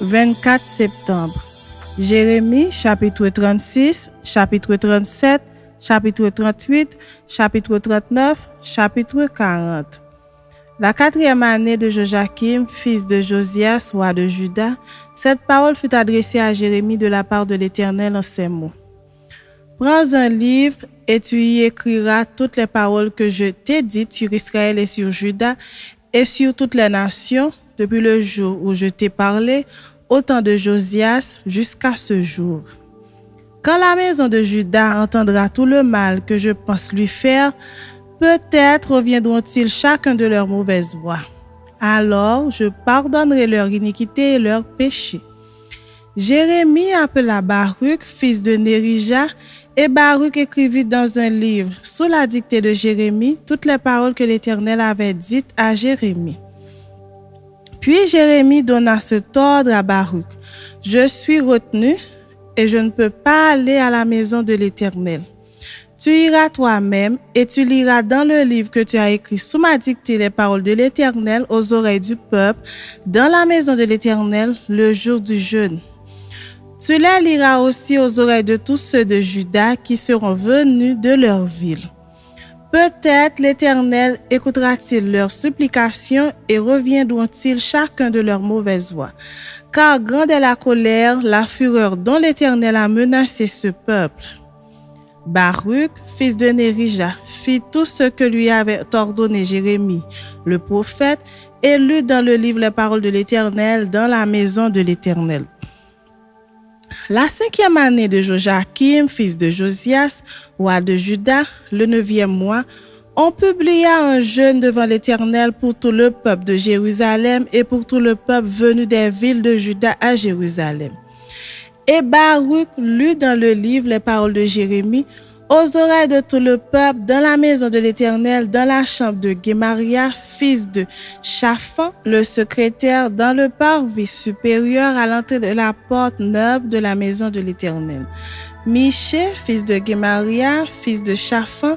24 septembre. Jérémie, chapitre 36, chapitre 37, chapitre 38, chapitre 39, chapitre 40. La 4e année de Joachim, fils de Josias, roi de Juda, cette parole fut adressée à Jérémie de la part de l'Éternel en ces mots. Prends un livre et tu y écriras toutes les paroles que je t'ai dites sur Israël et sur Juda et sur toutes les nations depuis le jour où je t'ai parlé, au temps de Josias jusqu'à ce jour. Quand la maison de Juda entendra tout le mal que je pense lui faire, peut-être reviendront-ils chacun de leurs mauvaises voies. Alors je pardonnerai leur iniquité et leurs péchés. Jérémie appela Baruch, fils de Nérija, et Baruch écrivit dans un livre, sous la dictée de Jérémie, toutes les paroles que l'Éternel avait dites à Jérémie. Puis Jérémie donna cet ordre à Baruch. Je suis retenu et je ne peux pas aller à la maison de l'Éternel. Tu iras toi-même et tu liras dans le livre que tu as écrit sous ma dictée les paroles de l'Éternel aux oreilles du peuple dans la maison de l'Éternel le jour du jeûne. Tu les liras aussi aux oreilles de tous ceux de Juda qui seront venus de leur ville. Peut-être l'Éternel écoutera-t-il leurs supplications et reviendront-ils chacun de leurs mauvaises voies. Car grande est la colère, la fureur dont l'Éternel a menacé ce peuple. Baruch, fils de Nérija, fit tout ce que lui avait ordonné Jérémie, le prophète, et lut dans le livre les paroles de l'Éternel dans la maison de l'Éternel. La 5e année de Joachim, fils de Josias, roi de Juda, le 9e mois, on publia un jeûne devant l'Éternel pour tout le peuple de Jérusalem et pour tout le peuple venu des villes de Juda à Jérusalem. Et Baruch lut dans le livre les paroles de Jérémie aux oreilles de tout le peuple dans la maison de l'Éternel, dans la chambre de Guémaria, fils de Shaphan, le secrétaire, dans le parvis supérieur à l'entrée de la porte neuve de la maison de l'Éternel. Miché, fils de Guémaria, fils de Shaphan,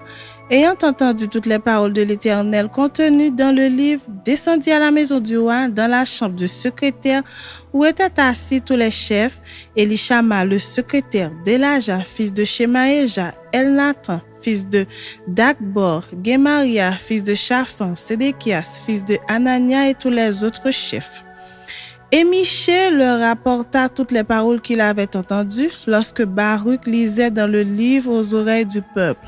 ayant entendu toutes les paroles de l'Éternel contenues dans le livre, descendit à la maison du roi, dans la chambre du secrétaire, où étaient assis tous les chefs, Elishama, le secrétaire, Delaja, fils de Shemaéja, Elnathan, fils de Dakbor, Guémaria, fils de Shaphan, Sédéchias, fils de Anania et tous les autres chefs. Et Miché leur rapporta toutes les paroles qu'il avait entendues lorsque Baruch lisait dans le livre aux oreilles du peuple.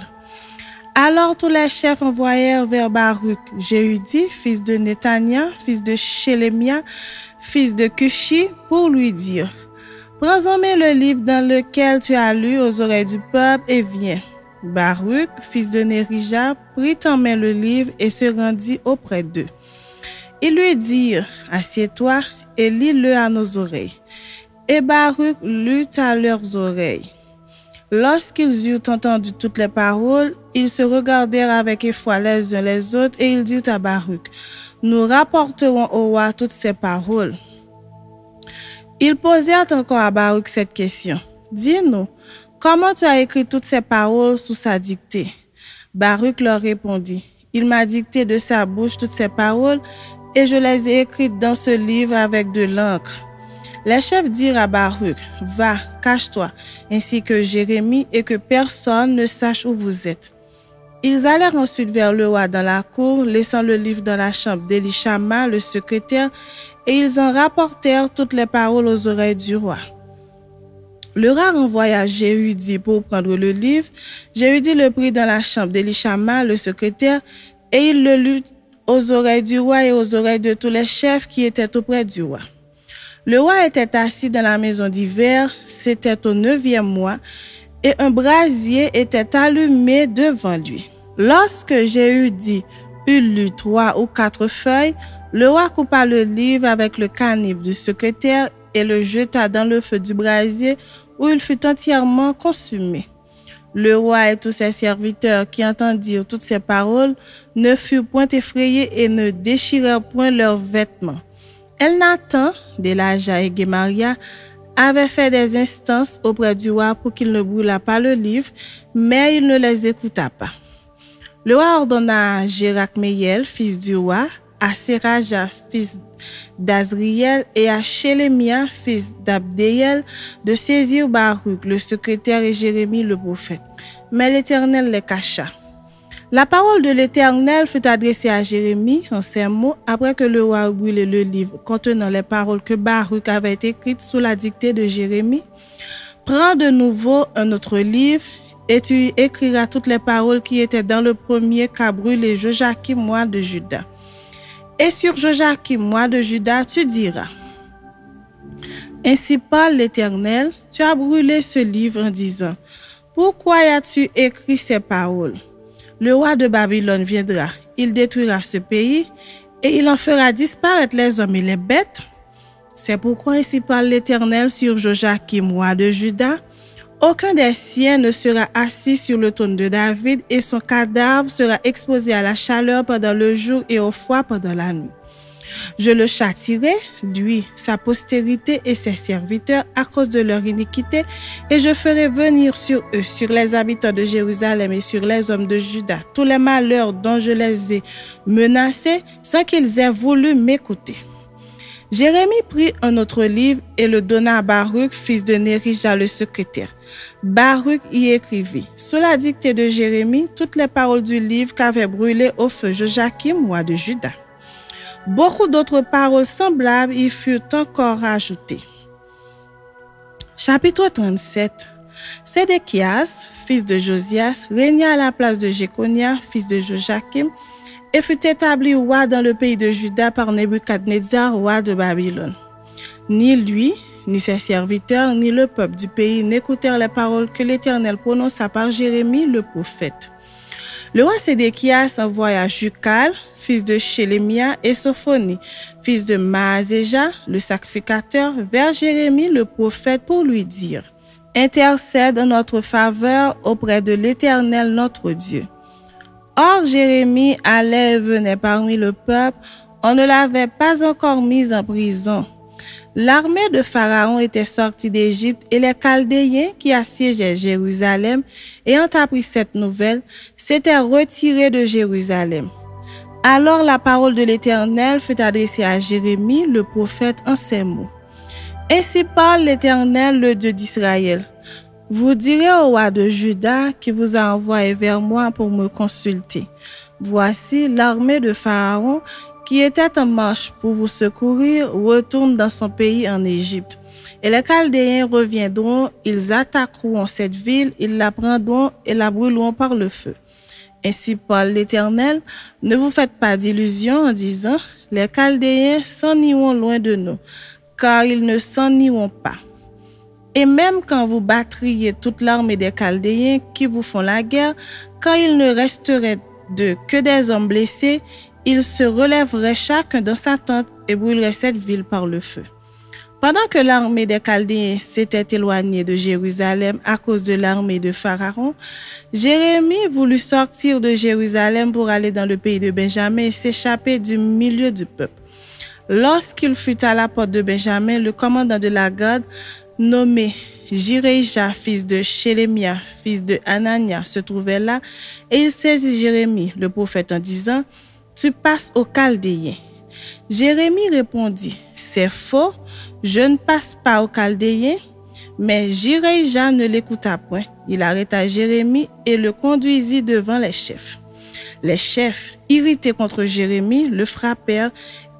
Alors tous les chefs envoyèrent vers Baruch Jéhudi, fils de Netania, fils de Shelemia, fils de Cushi, pour lui dire « Prends en main le livre dans lequel tu as lu aux oreilles du peuple et viens. » Baruch, fils de Nérija, prit en main le livre et se rendit auprès d'eux. Ils lui dirent « Assieds-toi et lis-le à nos oreilles. » Et Baruch lut à leurs oreilles. Lorsqu'ils eurent entendu toutes les paroles, ils se regardèrent avec effroi les uns les autres et ils dirent à Baruch, « Nous rapporterons au roi toutes ces paroles. » Ils posèrent encore à Baruch cette question. « Dis-nous, comment tu as écrit toutes ces paroles sous sa dictée? » Baruch leur répondit, « Il m'a dicté de sa bouche toutes ces paroles et je les ai écrites dans ce livre avec de l'encre. » Les chefs dirent à Baruch, « Va, cache-toi, ainsi que Jérémie, et que personne ne sache où vous êtes. » Ils allèrent ensuite vers le roi dans la cour, laissant le livre dans la chambre d'Elishama, le secrétaire, et ils en rapportèrent toutes les paroles aux oreilles du roi. Le roi envoya Jéhudi pour prendre le livre. Jéhudi le prit dans la chambre d'Elishama, le secrétaire, et il le lut aux oreilles du roi et aux oreilles de tous les chefs qui étaient auprès du roi. Le roi était assis dans la maison d'hiver, c'était au 9e mois, et un brasier était allumé devant lui. Lorsque Jéhudi eut lu 3 ou 4 feuilles, le roi coupa le livre avec le canif du secrétaire et le jeta dans le feu du brasier où il fut entièrement consumé. Le roi et tous ses serviteurs qui entendirent toutes ces paroles ne furent point effrayés et ne déchirèrent point leurs vêtements. Elnathan, Delaja et Guémaria avaient fait des instances auprès du roi pour qu'il ne brûlât pas le livre, mais il ne les écouta pas. Le roi ordonna à Jérakméel, fils du roi, à Seraja, fils d'Azriel, et à Shelemia, fils d'Abdéel, de saisir Baruch, le secrétaire, et Jérémie, le prophète. Mais l'Éternel les cacha. La parole de l'Éternel fut adressée à Jérémie en ces mots après que le roi eut brûlé le livre contenant les paroles que Baruch avait écrites sous la dictée de Jérémie. Prends de nouveau un autre livre et tu y écriras toutes les paroles qui étaient dans le premier qu'a brûlé Joachim, roi de Juda. Et sur Joachim, roi de Juda, tu diras: Ainsi parle l'Éternel, tu as brûlé ce livre en disant: Pourquoi as-tu écrit ces paroles? Le roi de Babylone viendra, il détruira ce pays et il en fera disparaître les hommes et les bêtes. C'est pourquoi ainsi parle l'Éternel sur Joachim, roi de Juda. Aucun des siens ne sera assis sur le trône de David et son cadavre sera exposé à la chaleur pendant le jour et au froid pendant la nuit. Je le châtierai, lui, sa postérité et ses serviteurs, à cause de leur iniquité, et je ferai venir sur eux, sur les habitants de Jérusalem et sur les hommes de Juda, tous les malheurs dont je les ai menacés, sans qu'ils aient voulu m'écouter. Jérémie prit un autre livre et le donna à Baruch, fils de Nérija, le secrétaire. Baruch y écrivit, sous la dictée de Jérémie, toutes les paroles du livre qu'avait brûlé au feu Joachim, roi de Juda. Beaucoup d'autres paroles semblables y furent encore ajoutées. Chapitre 37. Sédéchias, fils de Josias, régna à la place de Jéconia, fils de Joachim, et fut établi roi dans le pays de Juda par Nebuchadnezzar, roi de Babylone. Ni lui, ni ses serviteurs, ni le peuple du pays n'écoutèrent les paroles que l'Éternel prononça par Jérémie le prophète. Le roi Sédéchias envoya Jucal, fils de Shelemia, et Sophonie, fils de Maazéja, le sacrificateur, vers Jérémie le prophète pour lui dire: Intercède en notre faveur auprès de l'Éternel notre Dieu. Or Jérémie allait et venait parmi le peuple, on ne l'avait pas encore mis en prison. L'armée de Pharaon était sortie d'Égypte et les Chaldéens qui assiégeaient Jérusalem, ayant appris cette nouvelle, s'étaient retirés de Jérusalem. Alors la parole de l'Éternel fut adressée à Jérémie, le prophète, en ces mots. Ainsi parle l'Éternel, le Dieu d'Israël. Vous direz au roi de Juda qui vous a envoyé vers moi pour me consulter. Voici l'armée de Pharaon qui était en marche pour vous secourir retourne dans son pays en Égypte. Et les Chaldéens reviendront, ils attaqueront cette ville, ils la prendront et la brûleront par le feu. Ainsi parle l'Éternel, ne vous faites pas d'illusions en disant, les Chaldéens s'en iront loin de nous, car ils ne s'en iront pas. Et même quand vous battriez toute l'armée des Chaldéens qui vous font la guerre, quand il ne resterait d'eux que des hommes blessés, ils se relèveraient chacun dans sa tente et brûleraient cette ville par le feu. Pendant que l'armée des Chaldéens s'était éloignée de Jérusalem à cause de l'armée de Pharaon, Jérémie voulut sortir de Jérusalem pour aller dans le pays de Benjamin et s'échapper du milieu du peuple. Lorsqu'il fut à la porte de Benjamin, le commandant de la garde, nommé Jireja, fils de Shelemia, fils de Hanania, se trouvait là, et il saisit Jérémie, le prophète, en disant: Tu passes aux Chaldéens. Jérémie répondit: C'est faux, je ne passe pas aux Chaldéens. Mais Jireja ne l'écouta point. Il arrêta Jérémie et le conduisit devant les chefs. Les chefs, irrités contre Jérémie, le frappèrent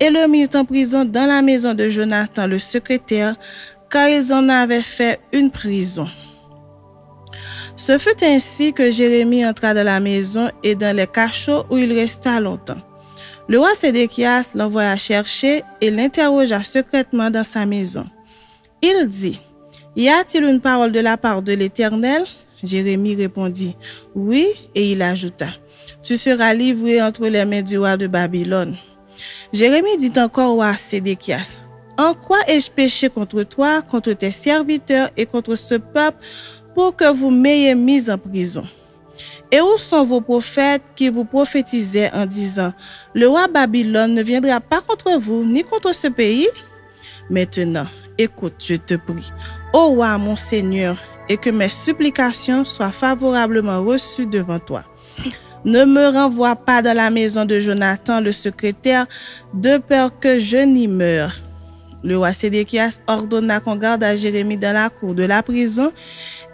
et le mirent en prison dans la maison de Jonathan, le secrétaire, car ils en avaient fait une prison. Ce fut ainsi que Jérémie entra dans la maison et dans les cachots où il resta longtemps. Le roi Sédéchias l'envoya chercher et l'interrogea secrètement dans sa maison. Il dit: Y a-t-il une parole de la part de l'Éternel? Jérémie répondit: Oui, et il ajouta: Tu seras livré entre les mains du roi de Babylone. Jérémie dit encore au roi Sédéchias: En quoi ai-je péché contre toi, contre tes serviteurs et contre ce peuple, pour que vous m'ayez mis en prison? Et où sont vos prophètes qui vous prophétisaient en disant: Le roi Babylone ne viendra pas contre vous, ni contre ce pays? Maintenant, écoute, je te prie, ô roi mon Seigneur, et que mes supplications soient favorablement reçues devant toi. Ne me renvoie pas dans la maison de Jonathan, le secrétaire, de peur que je n'y meure. Le roi Sédéchias ordonna qu'on garde à Jérémie dans la cour de la prison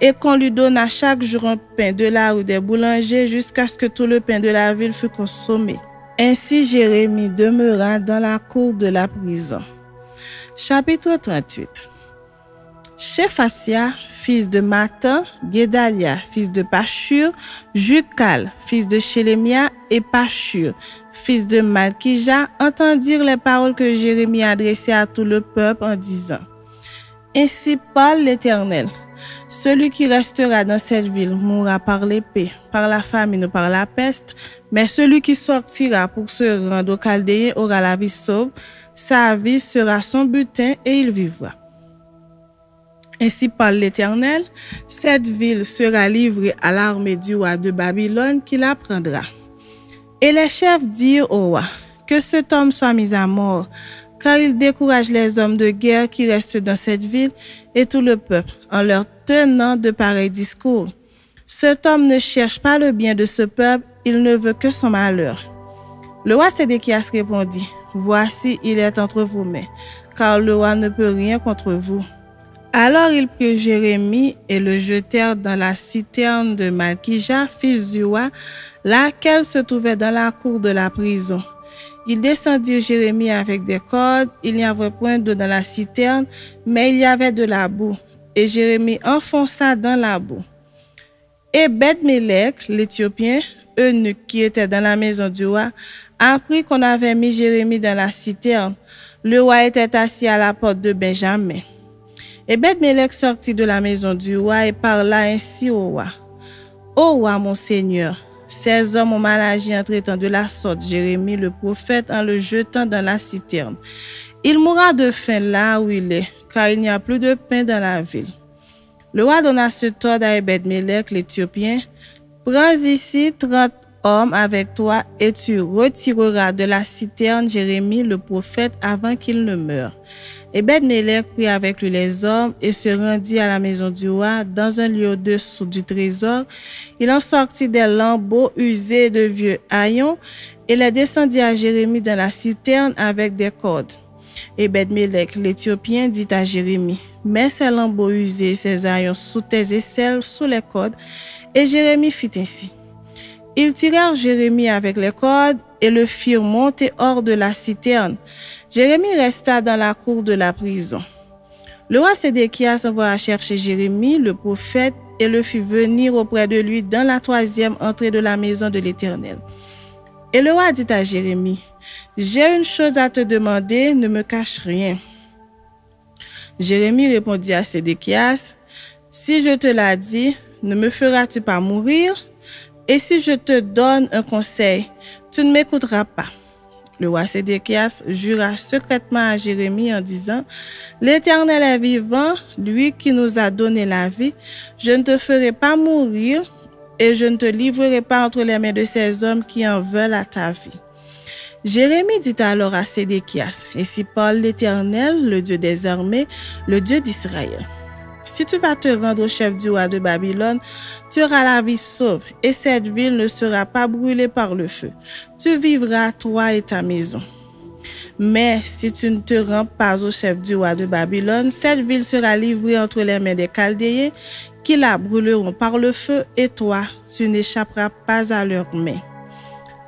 et qu'on lui donna chaque jour un pain de la rue des boulangers jusqu'à ce que tout le pain de la ville fût consommé. Ainsi Jérémie demeura dans la cour de la prison. Chapitre 38. Shephasia, fils de Matan, Guédalia, fils de Pashur, Jucal, fils de Shelemia, et Pashur, fils de Malkija, entendirent les paroles que Jérémie adressait à tout le peuple en disant: Ainsi parle l'Éternel, celui qui restera dans cette ville mourra par l'épée, par la famine ou par la peste, mais celui qui sortira pour se rendre aux Chaldéens aura la vie sauve, sa vie sera son butin et il vivra. Ainsi parle l'Éternel, cette ville sera livrée à l'armée du roi de Babylone qui la prendra. Et les chefs dirent au roi, que cet homme soit mis à mort, car il décourage les hommes de guerre qui restent dans cette ville et tout le peuple, en leur tenant de pareils discours. Cet homme ne cherche pas le bien de ce peuple, il ne veut que son malheur. Le roi Sédéchias répondit, voici, il est entre vos mains, car le roi ne peut rien contre vous. Alors ils prirent Jérémie et le jetèrent dans la citerne de Malkija, fils du roi, laquelle se trouvait dans la cour de la prison. Ils descendirent Jérémie avec des cordes, il n'y avait point d'eau dans la citerne, mais il y avait de la boue, et Jérémie enfonça dans la boue. Et Ebed-Mélec, l'Éthiopien, eunuque qui était dans la maison du roi, apprit qu'on avait mis Jérémie dans la citerne. Le roi était assis à la porte de Benjamin. Ebed-Mélec sortit de la maison du roi et parla ainsi au roi. Ô roi, mon seigneur, ces hommes ont mal agi en traitant de la sorte Jérémie le prophète en le jetant dans la citerne. Il mourra de faim là où il est, car il n'y a plus de pain dans la ville. Le roi donna cet ordre à Ebed-Mélec, l'Éthiopien. Prends ici 30 hommes avec toi et tu retireras de la citerne Jérémie le prophète avant qu'il ne meure. Ebed-Mélec prit avec lui les hommes et se rendit à la maison du roi dans un lieu au-dessous du trésor. Il en sortit des lambeaux usés de vieux haillons et les descendit à Jérémie dans la citerne avec des cordes. Ebed-Mélec, l'Éthiopien, dit à Jérémie, mets ces lambeaux usés et ces haillons sous tes aisselles, sous les cordes. Et Jérémie fit ainsi. Ils tirèrent Jérémie avec les cordes et le firent monter hors de la citerne. Jérémie resta dans la cour de la prison. Le roi Sédéchias envoya chercher Jérémie, le prophète, et le fit venir auprès de lui dans la 3e entrée de la maison de l'Éternel. Et le roi dit à Jérémie, j'ai une chose à te demander, ne me cache rien. Jérémie répondit à Sédéchias, si je te l'ai dit, ne me feras-tu pas mourir? Et si je te donne un conseil, tu ne m'écouteras pas. Le roi Sédéchias jura secrètement à Jérémie en disant, l'Éternel est vivant, lui qui nous a donné la vie, je ne te ferai pas mourir et je ne te livrerai pas entre les mains de ces hommes qui en veulent à ta vie. Jérémie dit alors à Sédéchias, ainsi parle l'Éternel, le Dieu des armées, le Dieu d'Israël. Si tu vas te rendre au chef du roi de Babylone, tu auras la vie sauve, et cette ville ne sera pas brûlée par le feu. Tu vivras, toi et ta maison. Mais si tu ne te rends pas au chef du roi de Babylone, cette ville sera livrée entre les mains des Chaldéens, qui la brûleront par le feu, et toi, tu n'échapperas pas à leurs mains.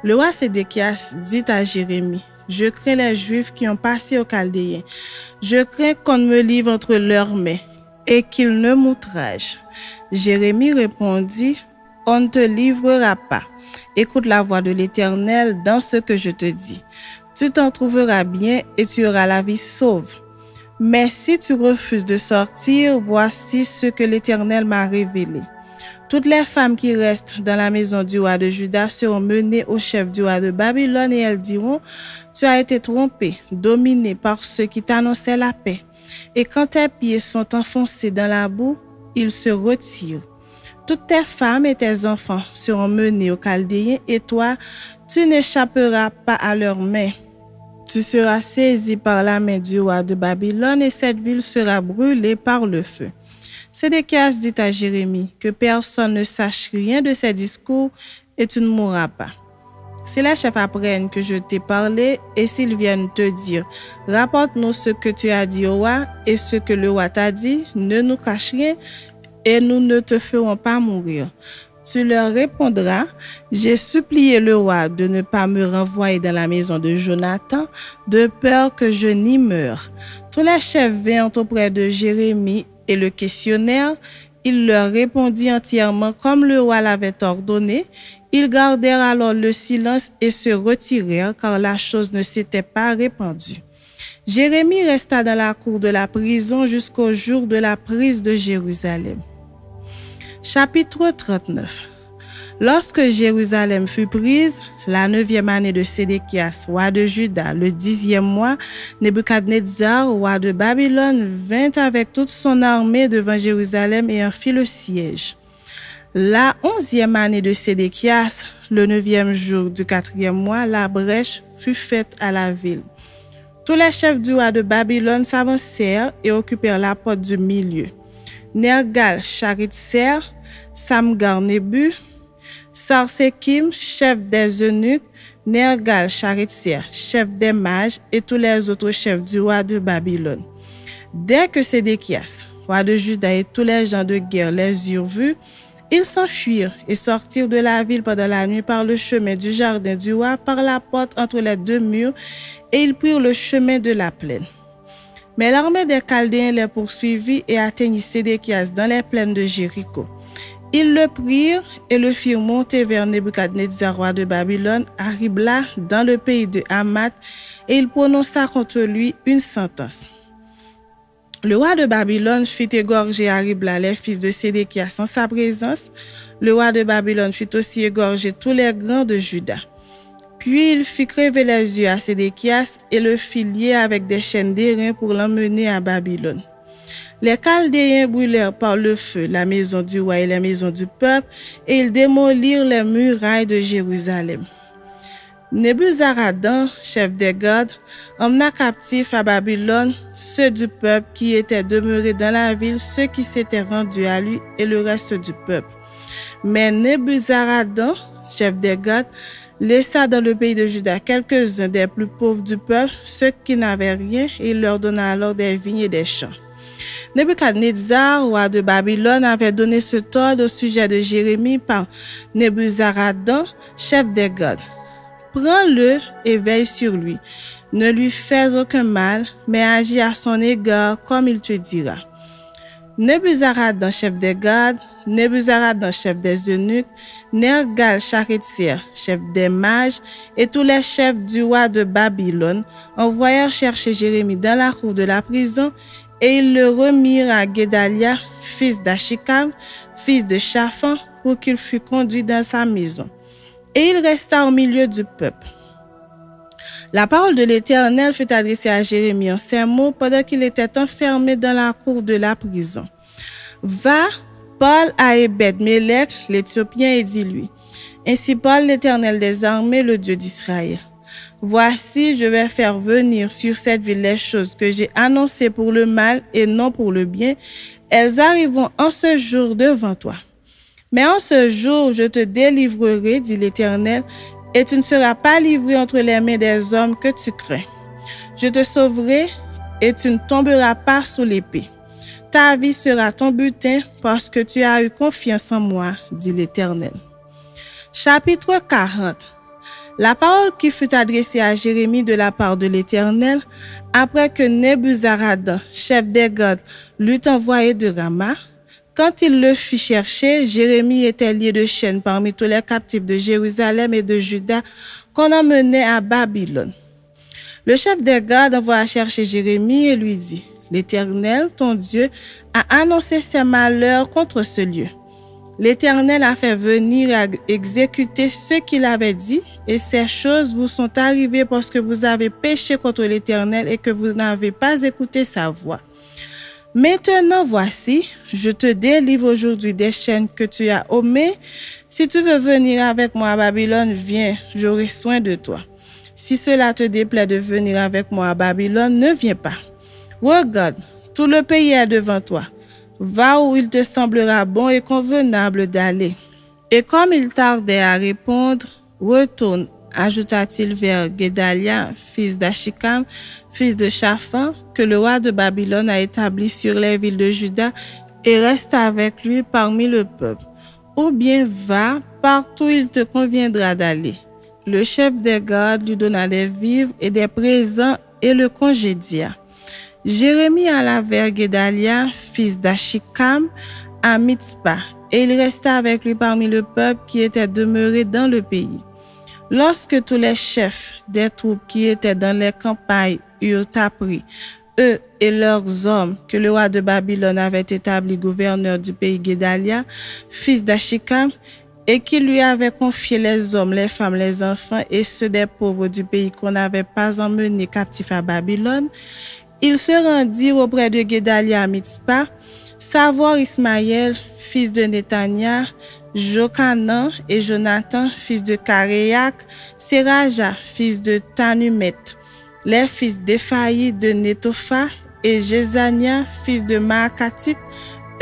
Le roi Sédéchias dit à Jérémie, je crains les Juifs qui ont passé aux Chaldéens. Je crains qu'on ne me livre entre leurs mains et qu'ils ne m'outragent. Jérémie répondit, on ne te livrera pas. Écoute la voix de l'Éternel dans ce que je te dis. Tu t'en trouveras bien et tu auras la vie sauve. Mais si tu refuses de sortir, voici ce que l'Éternel m'a révélé. Toutes les femmes qui restent dans la maison du roi de Juda seront menées au chef du roi de Babylone et elles diront, tu as été trompé, dominé par ceux qui t'annonçaient la paix. Et quand tes pieds sont enfoncés dans la boue, ils se retirent. Toutes tes femmes et tes enfants seront menés aux Chaldéens et toi, tu n'échapperas pas à leurs mains. Tu seras saisi par la main du roi de Babylone et cette ville sera brûlée par le feu. Sédéchias dit à Jérémie que personne ne sache rien de ces discours et tu ne mourras pas. Si les chefs apprennent que je t'ai parlé et s'ils viennent te dire, rapporte-nous ce que tu as dit au roi et ce que le roi t'a dit, ne nous cache rien et nous ne te ferons pas mourir. Tu leur répondras, j'ai supplié le roi de ne pas me renvoyer dans la maison de Jonathan, de peur que je n'y meure. Tous les chefs vinrent auprès de Jérémie et le questionnèrent. Il leur répondit entièrement comme le roi l'avait ordonné. Ils gardèrent alors le silence et se retirèrent car la chose ne s'était pas répandue. Jérémie resta dans la cour de la prison jusqu'au jour de la prise de Jérusalem. Chapitre 39. Lorsque Jérusalem fut prise, la 9e année de Sédéchias, roi de Juda, le 10e mois, Nebuchadnezzar, roi de Babylone, vint avec toute son armée devant Jérusalem et en fit le siège. La 11e année de Sédéchias, le 9e jour du 4e mois, la brèche fut faite à la ville. Tous les chefs du roi de Babylone s'avancèrent et occupèrent la porte du milieu. Nergal-Charitser, Samgar-Nebu, Sarsekim, chef des eunuques, Nergal-Charitser, chef des mages, et tous les autres chefs du roi de Babylone. Dès que Sédéchias, roi de Juda, et tous les gens de guerre les eurent vus, ils s'enfuirent et sortirent de la ville pendant la nuit par le chemin du jardin du roi, par la porte entre les deux murs, et ils prirent le chemin de la plaine. Mais l'armée des Chaldéens les poursuivit et atteignit Sédéchias dans les plaines de Jéricho. Ils le prirent et le firent monter vers Nebuchadnezzar, roi de Babylone, à Ribla, dans le pays de Hamath, et il prononça contre lui une sentence. Le roi de Babylone fit égorger à Ribla les fils de Sédéchias en sa présence. Le roi de Babylone fit aussi égorger tous les grands de Juda. Puis il fit crever les yeux à Sédéchias et le fit lier avec des chaînes d'airain pour l'emmener à Babylone. Les Chaldéens brûlèrent par le feu la maison du roi et les maisons du peuple, et ils démolirent les murailles de Jérusalem. Nebuzaradan, chef des gardes, emmena captifs à Babylone ceux du peuple qui étaient demeurés dans la ville, ceux qui s'étaient rendus à lui et le reste du peuple. Mais Nebuzaradan, chef des gardes, laissa dans le pays de Juda quelques-uns des plus pauvres du peuple, ceux qui n'avaient rien, et il leur donna alors des vignes et des champs. Nebuchadnezzar, roi de Babylone, avait donné ce ordre au sujet de Jérémie par Nebuzaradan, chef des gardes. Prends-le et veille sur lui. Ne lui fais aucun mal, mais agis à son égard comme il te dira. Nebuzaradan, chef des gardes, Nebuzaradan, chef des eunuques, Nergal-Charitser, chef des mages, et tous les chefs du roi de Babylone envoyèrent chercher Jérémie dans la cour de la prison, et ils le remirent à Gédalia, fils d'Achikam, fils de Shaphan, pour qu'il fût conduit dans sa maison. Et il resta au milieu du peuple. La parole de l'Éternel fut adressée à Jérémie en ces mots pendant qu'il était enfermé dans la cour de la prison. Va, parle à Ebed-Mélec, l'Éthiopien, et dis-lui, ainsi parle l'Éternel des armées, le Dieu d'Israël. Voici, je vais faire venir sur cette ville les choses que j'ai annoncées pour le mal et non pour le bien. Elles arriveront en ce jour devant toi. Mais en ce jour, je te délivrerai, dit l'Éternel, et tu ne seras pas livré entre les mains des hommes que tu crains. Je te sauverai et tu ne tomberas pas sous l'épée. Ta vie sera ton butin parce que tu as eu confiance en moi, dit l'Éternel. Chapitre 40. La parole qui fut adressée à Jérémie de la part de l'Éternel, après que Nebuzaradan, chef des gardes, l'eut envoyé de Rama. Quand il le fit chercher, Jérémie était lié de chaînes parmi tous les captifs de Jérusalem et de Juda qu'on emmenait à Babylone. Le chef des gardes envoya chercher Jérémie et lui dit, « L'Éternel, ton Dieu, a annoncé ses malheurs contre ce lieu. L'Éternel a fait venir à exécuter ce qu'il avait dit, et ces choses vous sont arrivées parce que vous avez péché contre l'Éternel et que vous n'avez pas écouté sa voix. Maintenant, voici, je te délivre aujourd'hui des chaînes que tu as ommées. Si tu veux venir avec moi à Babylone, viens, j'aurai soin de toi. Si cela te déplaît de venir avec moi à Babylone, ne viens pas. Regarde, tout le pays est devant toi. Va où il te semblera bon et convenable d'aller. Et comme il tardait à répondre, retourne, ajouta-t-il vers Guédalia, fils d'Achikam, fils de Shaphan, que le roi de Babylone a établi sur les villes de Juda, et reste avec lui parmi le peuple. Ou bien va partout où il te conviendra d'aller. Le chef des gardes lui donna des vivres et des présents et le congédia. Jérémie alla vers Guédalia, fils d'Achikam, à Mitzpah, et il resta avec lui parmi le peuple qui était demeuré dans le pays. Lorsque tous les chefs des troupes qui étaient dans les campagnes eurent appris, eux et leurs hommes, que le roi de Babylone avait établi gouverneur du pays Guédalia, fils d'Achikam, et qu'il lui avait confié les hommes, les femmes, les enfants et ceux des pauvres du pays qu'on n'avait pas emmenés captifs à Babylone, ils se rendirent auprès de Guédalia à Mitzpah, savoir Ismaël, fils de Netania, Jochanan et Jonathan, fils de Karéak, Seraja, fils de Tanumet, les fils d'Ephaï de Netopha et Jézania, fils de Maakatit,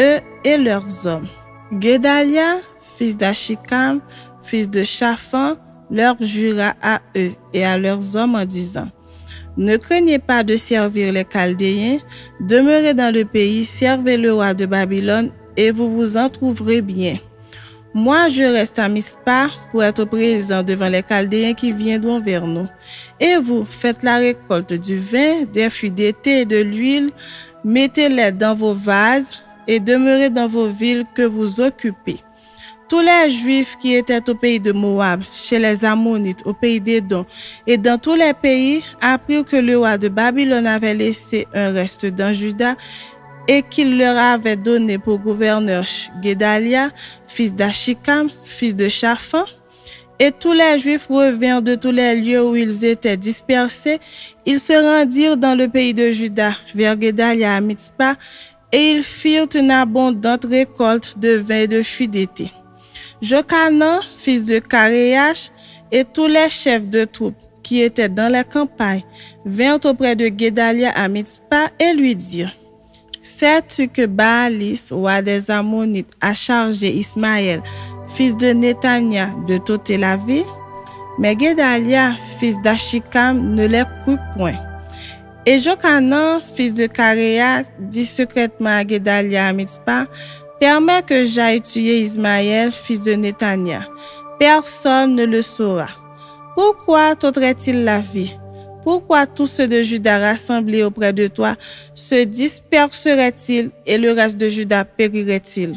eux et leurs hommes. Guédalia, fils d'Achikam, fils de Shaphan, leur jura à eux et à leurs hommes en disant: ne craignez pas de servir les Chaldéens, demeurez dans le pays, servez le roi de Babylone et vous vous en trouverez bien. Moi, je reste à Mitzpah pour être présent devant les Chaldéens qui viendront vers nous. Et vous, faites la récolte du vin, des fruits d'été et de l'huile, mettez-les dans vos vases et demeurez dans vos villes que vous occupez. Tous les Juifs qui étaient au pays de Moab, chez les Ammonites, au pays d'Édom et dans tous les pays apprirent que le roi de Babylone avait laissé un reste dans Juda et qu'il leur avait donné pour gouverneur Guédalia, fils d'Achikam, fils de Shaphan. Et tous les Juifs revinrent de tous les lieux où ils étaient dispersés. Ils se rendirent dans le pays de Juda, vers Guédalia à Mitzpah, et ils firent une abondante récolte de vin et de fruits d'été. Jochanan, fils de Karéach, et tous les chefs de troupes qui étaient dans la campagne vinrent auprès de Guédalia à Mitzpah et lui dirent: sais-tu que Baalis, roi des Ammonites, a chargé Ismaël, fils de Netania, de t'ôter la vie? Mais Guédalia, fils d'Achikam, ne les crut point. Et Jochanan, fils de Karéach, dit secrètement à Guédalia à Mitzpah: permets que j'aille tuer Ismaël, fils de Netania. Personne ne le saura. Pourquoi t'ôterait-il la vie? Pourquoi tous ceux de Juda rassemblés auprès de toi se disperseraient-ils et le reste de Juda périrait-il?